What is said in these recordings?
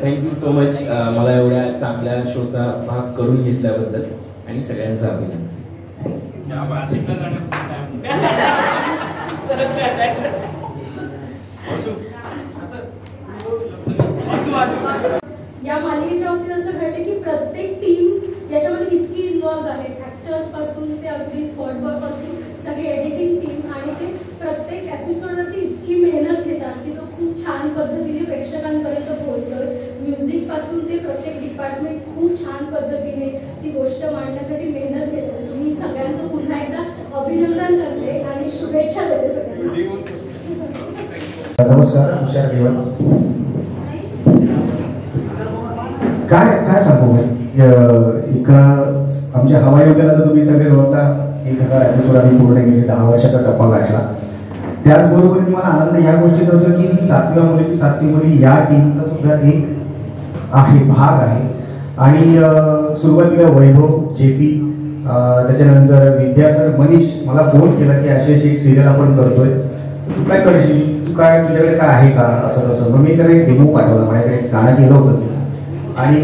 Thank you so much मला एवढ्या चांगल्या शोचा भाग करून घेतल्याबद्दल आणि सगळ्यांचं अभिनंदन. या मालिकेच्या बाबतीत असं घडलं की प्रत्येक टीम याच्यामध्ये इतकी इन्व्हॉल्व आहे, ऍक्टर्स पासून ते अगदी स्पॉट बॉय पासून सगळे एडिटिंग टीम, आणि ते प्रत्येक एपिसोडवरती इतकी मेहनत घेतात की तो खूप छान पद्धतीने प्रेक्षकांपर्यंत पोहोचतोय. म्युझिक पासून ते प्रत्येक डिपार्टमेंट खूप छान पद्धतीने ती गोष्ट मांडण्यासाठी मेहनत घेत असतो. मी सगळ्यांचं पुन्हा एकदा अभिनंदन करते आणि शुभेच्छा देते सगळ्यांना. नमस्कार, हुशार देवन. काय सांगू एका आमच्या हवाई उद्याला तर तुम्ही सगळे होता 1000 एपिसोड आम्ही पूर्ण केले, 10 वर्षाचा टप्पा गाठला. त्याचबरोबर मला आनंद या गोष्टीचा होतो की सातव्या मुलीची सातवी मुली या टीमचा सुद्धा एक आहे भाग आहे. आणि सुरुवातीला वैभव, जेपी, त्याच्यानंतर विद्यासर, मनीष मला फोन केला की अशी एक सिरियल आपण करतोय, तू काय करशील, तू काय तुझ्याकडे काय आहे का, असं तसं. मग मी त्याला एक डेमो पाठवला, माझ्याकडे गाणं केलं होतं आणि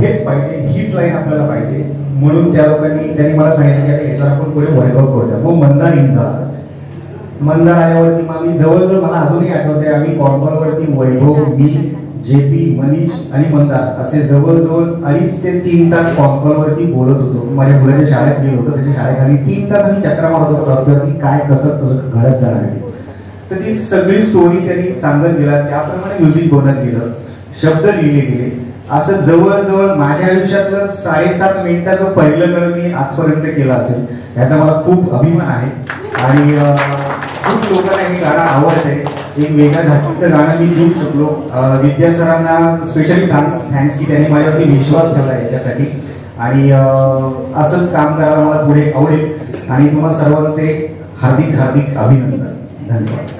हेच पाहिजे, हीच लाईन आपल्याला पाहिजे. म्हणून त्यांनी मला सांगितलं की याच्यावर आपण पुढे वर्कआउट करूया. मग मंदार इन झाला. मंदार आल्यावरती मग आम्ही जवळजवळ, मला अजूनही आठवते, आम्ही कॉर्नरवरती वैभव, मी, जेपी, मनीष आणि मंदार असे जवळजवळ 2.5 ते 3 तास कॉर्नरवरती बोलत होतो. माझ्या मुलाच्या शाळेत गेलो होतो, त्याच्या शाळेखाली 3 तास आम्ही चक्रा मारत होतो रस्त्यावरती, काय कसं घडत जाणार आहे. तर ती सगळी स्टोरी त्यांनी सांगत गेला, त्याप्रमाणे म्युझिक बनत गेलं, शब्द लिहिले गेले. असं जवळजवळ माझ्या आयुष्यातलं 7.5 मिनिटाचं पहिलं गाणं मी आजपर्यंत केलं असेल, याचा मला खूप अभिमान आहे. आणि खूप लोकांना हे गाणं आवडतंय. एक वेगळ्या धाटणीचं गाणं मी घेऊ शकलो. विद्या सरांना स्पेशली थँक्स की त्यांनी माझ्यावरती विश्वास ठेवला याच्यासाठी. आणि असंच काम करायला मला पुढे आवडेल. आणि तुम्हाला सर्वांचे हार्दिक हार्दिक अभिनंदन. धन्यवाद.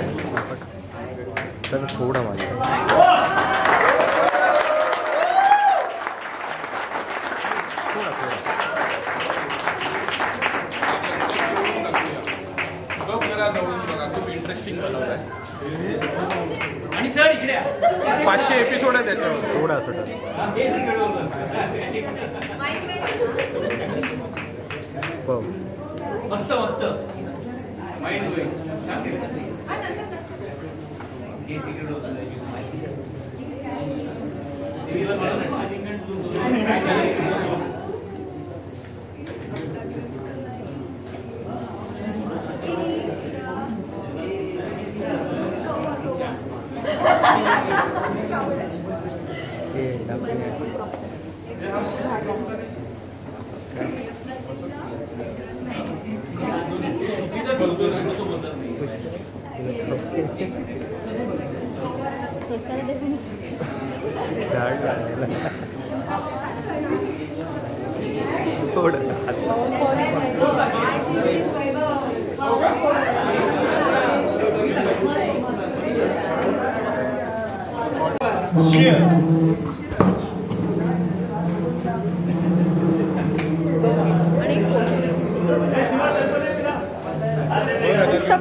खूप इंटरेस्टिंग बनवलाय. आणि सर इकडे 500 एपिसोड आहे त्याच्यावर. थोडा मस्त मस्त माइंड ब्लोइंग.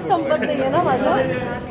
संपत नाहीये ना माझं.